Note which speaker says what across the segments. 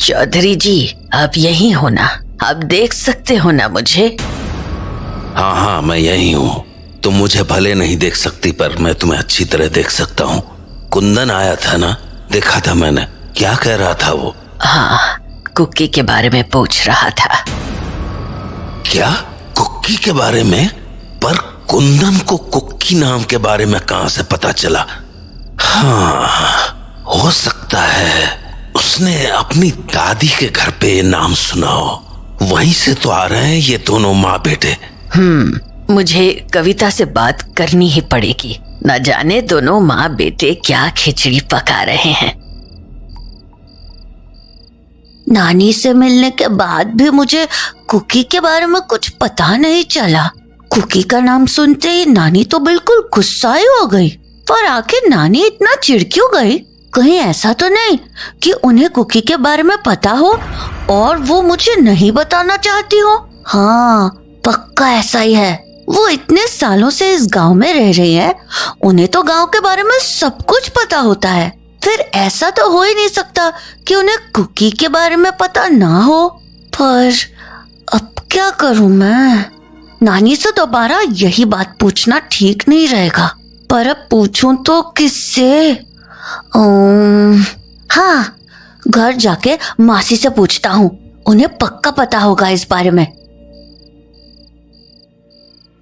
Speaker 1: चौधरी जी, आप यहीं हो ना? आप देख सकते हो ना मुझे?
Speaker 2: हाँ हाँ, मैं यहीं हूँ। तुम मुझे भले नहीं देख सकती, पर मैं तुम्हें अच्छी तरह देख सकता हूँ। कुंदन आया था ना, देखा था मैंने। क्या कह रहा था वो?
Speaker 1: हाँ, कुकी के बारे में पूछ रहा था।
Speaker 2: क्या? कुकी के बारे में? पर कुंदन को कुकी नाम के बारे में कहाँ से पता चला? हाँ, हो सकता है उसने अपनी दादी के घर पे ये नाम सुना हो। वहीं से तो आ रहे हैं ये दोनों माँ बेटे।
Speaker 1: मुझे कविता से बात करनी ही पड़ेगी। न जाने दोनों माँ बेटे क्या खिचड़ी पका रहे हैं। नानी से मिलने के बाद भी मुझे कुकी के बारे में कुछ पता नहीं चला। कुकी का नाम सुनते ही नानी तो बिल्कुल गुस्सा ही हो गई। पर आखिर नानी इतना चिढ़ क्यों गई? कहीं ऐसा तो नहीं कि उन्हें कुकी के बारे में पता हो और वो मुझे नहीं बताना चाहती हो? हाँ, पक्का ऐसा ही है। वो इतने सालों से इस गांव में रह रही है, उन्हें तो गांव के बारे में सब कुछ पता होता है। फिर ऐसा तो हो ही नहीं सकता कि उन्हें कुकी के बारे में पता ना हो। पर अब क्या करूं मैं? नानी से दोबारा यही बात पूछना ठीक नहीं रहेगा। पर अब पूछूं तो किससे? हाँ, घर जाके मासी से पूछता हूँ। उन्हें पक्का पता होगा इस बारे में।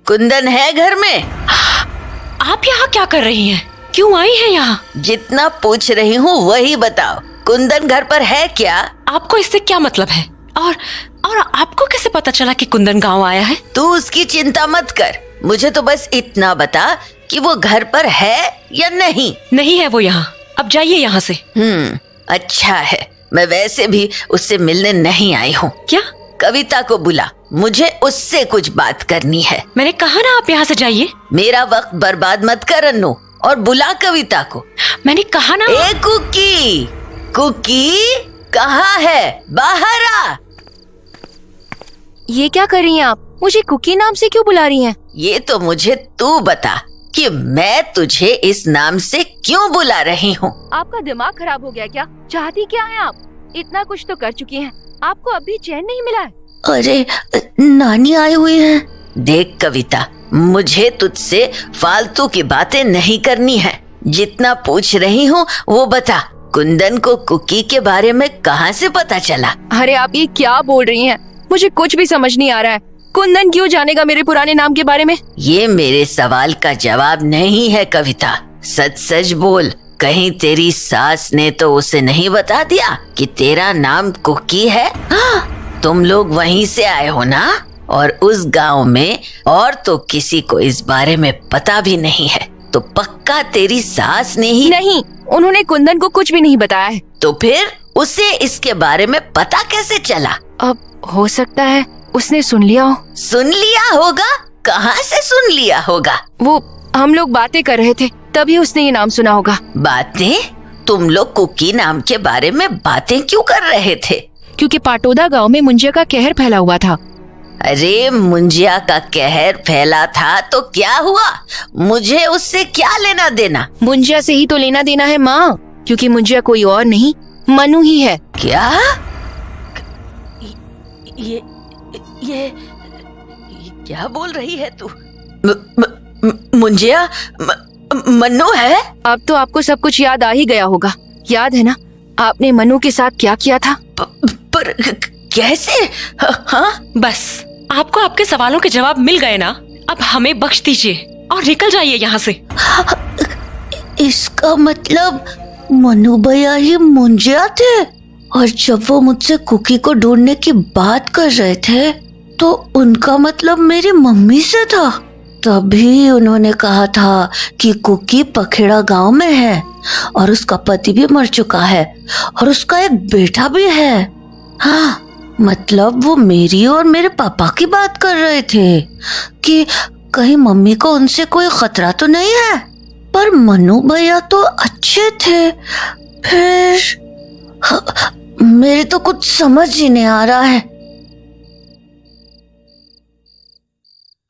Speaker 1: कुंदन है घर में?
Speaker 3: आप यहाँ क्या कर रही हैं? क्यों आई हैं यहाँ?
Speaker 1: जितना पूछ रही हूँ वही बताओ। कुंदन घर पर है क्या?
Speaker 3: आपको इससे क्या मतलब है? और आपको कैसे पता चला कि कुंदन गांव आया है?
Speaker 1: तू उसकी चिंता मत कर, मुझे तो बस इतना बता कि वो घर पर है या नहीं।
Speaker 3: नहीं है वो यहाँ। अब जाइए यहाँ से।
Speaker 1: अच्छा है। मैं वैसे भी उससे मिलने नहीं आई हूँ।
Speaker 3: क्या?
Speaker 1: कविता को बुला, मुझे उससे कुछ बात करनी है।
Speaker 3: मैंने कहा ना आप यहाँ से जाइए।
Speaker 1: मेरा वक्त बर्बाद मत कर अन्नू, और बुला कविता को।
Speaker 3: मैंने कहा ना।
Speaker 1: ए कुकी, कुकी कहाँ है? बाहर आ।
Speaker 4: ये क्या कर रही हैं आप? मुझे कुकी नाम से क्यों बुला रही हैं?
Speaker 1: ये तो मुझे तू बता कि मैं तुझे इस नाम से क्यों बुला रही हूँ।
Speaker 4: आपका दिमाग खराब हो गया क्या? चाहती क्या है आप? इतना कुछ तो कर चुकी हैं, आपको अभी चैन नहीं मिला है?
Speaker 1: अरे नानी आई हुई है। देख कविता, मुझे तुझसे फालतू की बातें नहीं करनी है। जितना पूछ रही हूँ वो बता, कुंदन को कुकी के बारे में कहाँ से पता चला?
Speaker 4: अरे आप ये क्या बोल रही हैं? मुझे कुछ भी समझ नहीं आ रहा है। कुंदन क्यों जानेगा मेरे पुराने नाम के बारे में?
Speaker 1: ये मेरे सवाल का जवाब नहीं है कविता। सच सच बोल, कहीं तेरी सास ने तो उसे नहीं बता दिया कि तेरा नाम कुकी है? तुम लोग वहीं से आए हो ना? और उस गांव में और तो किसी को इस बारे में पता भी नहीं है, तो पक्का तेरी सास ने ही?
Speaker 4: नहीं, उन्होंने कुंदन को कुछ भी नहीं बताया है।
Speaker 1: तो फिर उसे इसके बारे में पता कैसे चला?
Speaker 4: अब हो सकता है उसने सुन लिया हो।
Speaker 1: सुन लिया होगा? कहाँ से सुन लिया होगा?
Speaker 4: वो हम लोग बातें कर रहे थे, तभी उसने ये नाम सुना होगा।
Speaker 1: बातें? तुम लोग कुकी नाम के बारे में बातें क्यों कर रहे थे?
Speaker 4: क्योंकि पाटोदा गांव में मुंजिया का कहर फैला हुआ था।
Speaker 1: अरे मुंजिया का कहर फैला था तो क्या हुआ? मुझे उससे क्या लेना देना?
Speaker 4: मुंजिया से ही तो लेना देना है माँ, क्योंकि मुंजिया कोई और नहीं, मनु ही है।
Speaker 1: क्या? ये क्या बोल रही है तू? मुंजिया मनु है?
Speaker 4: अब तो आपको सब कुछ याद आ ही गया होगा। याद है ना आपने मनु के साथ क्या किया था?
Speaker 1: पर कैसे? हाँ?
Speaker 3: बस आपको आपके सवालों के जवाब मिल गए ना। अब हमें बख्श दीजिए और निकल जाइए यहाँ से।
Speaker 1: इसका मतलब मनु भैया ही मुंजिया थे, और जब वो मुझसे कुकी को ढूंढने की बात कर रहे थे तो उनका मतलब मेरी मम्मी से था। तभी उन्होंने कहा था कि कुकी पखेड़ा गांव में है और उसका पति भी मर चुका है और उसका एक बेटा भी है। हाँ, मतलब वो मेरी और मेरे पापा की बात कर रहे थे कि कहीं मम्मी को उनसे कोई खतरा तो नहीं है। पर मनु भैया तो अच्छे थे। फिर मेरे तो कुछ समझ ही नहीं आ रहा है।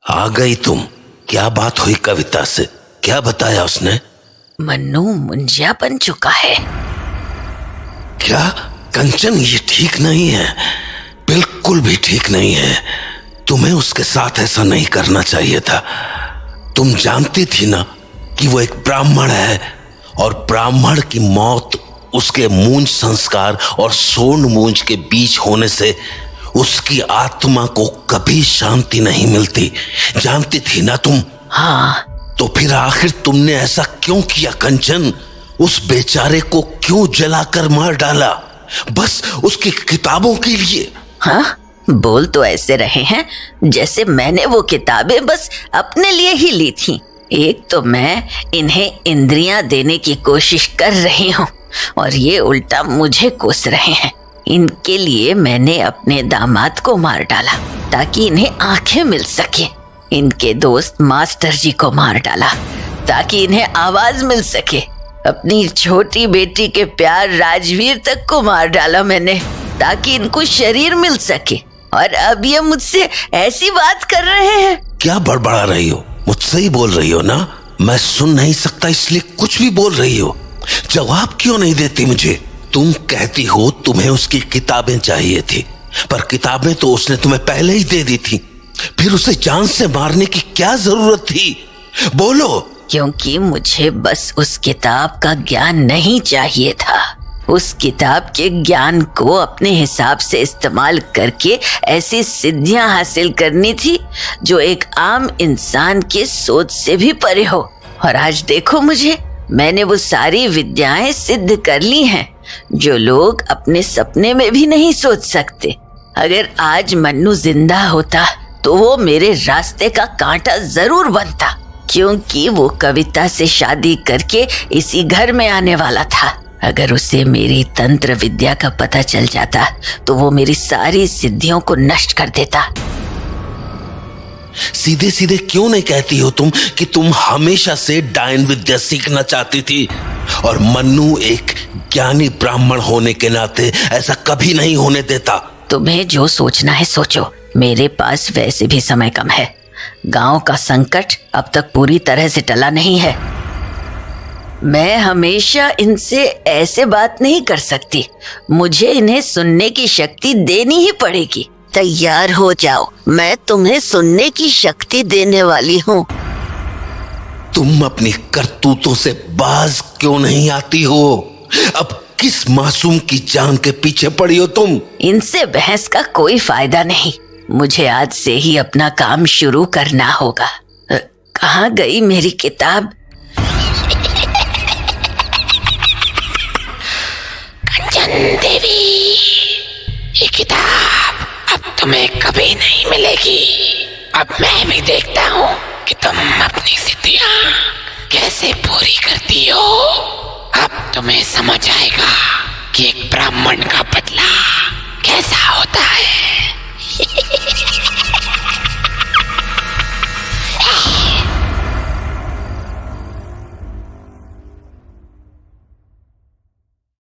Speaker 2: आ गई तुम? क्या बात हुई कविता से? क्या बताया उसने?
Speaker 1: मन्नू मुंजिया बन चुका है।
Speaker 2: क्या कंचन, ये ठीक नहीं है, बिल्कुल भी ठीक नहीं है। तुम्हें उसके साथ ऐसा नहीं करना चाहिए था। तुम जानती थी ना कि वो एक ब्राह्मण है, और ब्राह्मण की मौत उसके मूंज संस्कार और सोन मूंज के बीच होने से उसकी आत्मा को कभी शांति नहीं मिलती। जानती थी ना तुम?
Speaker 1: हाँ।
Speaker 2: तो फिर आखिर तुमने ऐसा क्यों किया कंचन? उस बेचारे को क्यों जलाकर मार डाला? बस उसकी किताबों के लिए?
Speaker 1: हाँ, बोल तो ऐसे रहे हैं जैसे मैंने वो किताबें बस अपने लिए ही ली थी। एक तो मैं इन्हें इंद्रियां देने की कोशिश कर रही हूँ और ये उल्टा मुझे कोस रहे हैं। इनके लिए मैंने अपने दामाद को मार डाला ताकि इन्हें आंखें मिल सके। इनके दोस्त मास्टर जी को मार डाला ताकि इन्हें आवाज मिल सके। अपनी छोटी बेटी के प्यार राजवीर तक को मार डाला मैंने ताकि इनको शरीर मिल सके। और अब ये मुझसे ऐसी बात कर रहे हैं।
Speaker 2: क्या बड़बड़ा रही हो? मुझसे ही बोल रही हो ना? मैं सुन नहीं सकता इसलिए कुछ भी बोल रही हो। जवाब क्यों नहीं देती मुझे? तुम कहती हो तुम्हें उसकी किताबें चाहिए थी, पर किताबें तो उसने तुम्हें पहले ही दे दी थी। फिर उसे जान से मारने की क्या जरूरत थी? बोलो।
Speaker 1: क्योंकि मुझे बस उस किताब का ज्ञान नहीं चाहिए था। उस किताब के ज्ञान को अपने हिसाब से इस्तेमाल करके ऐसी सिद्धियां हासिल करनी थी जो एक आम इंसान के सोच से भी परे हो। और आज देखो मुझे, मैंने वो सारी विद्याएं सिद्ध कर ली हैं जो लोग अपने सपने में भी नहीं सोच सकते। अगर आज मन्नू जिंदा होता तो वो मेरे रास्ते का कांटा जरूर बनता, क्योंकि वो कविता से शादी करके इसी घर में आने वाला था। अगर उसे मेरी तंत्र विद्या का पता चल जाता तो वो मेरी सारी सिद्धियों को नष्ट कर देता।
Speaker 2: सीधे सीधे क्यों नहीं कहती हो तुम कि तुम हमेशा से डायन विद्या सीखना चाहती थी, और मन्नू एक ज्ञानी ब्राह्मण होने के नाते ऐसा कभी नहीं होने देता।
Speaker 1: तुम्हें जो सोचना है सोचो, मेरे पास वैसे भी समय कम है। गांव का संकट अब तक पूरी तरह से टला नहीं है। मैं हमेशा इनसे ऐसे बात नहीं कर सकती। मुझे इन्हें सुनने की शक्ति देनी ही पड़ेगी। तैयार हो जाओ, मैं तुम्हें सुनने की शक्ति देने वाली हूँ।
Speaker 2: तुम अपनी करतूतों से बाज क्यों नहीं आती हो? अब किस मासूम की जान के पीछे पड़ी हो तुम?
Speaker 1: इनसे बहस का कोई फायदा नहीं। मुझे आज से ही अपना काम शुरू करना होगा। कहाँ गई मेरी किताब?
Speaker 5: कंचन देवी, ये किताब अब तुम्हें कभी नहीं मिलेगी। अब मैं भी देखता हूँ कि तुम अपनी सिद्धियाँ कैसे पूरी करती हो। अब तुम्हें समझ आएगा कि एक ब्राह्मण का बदला कैसा होता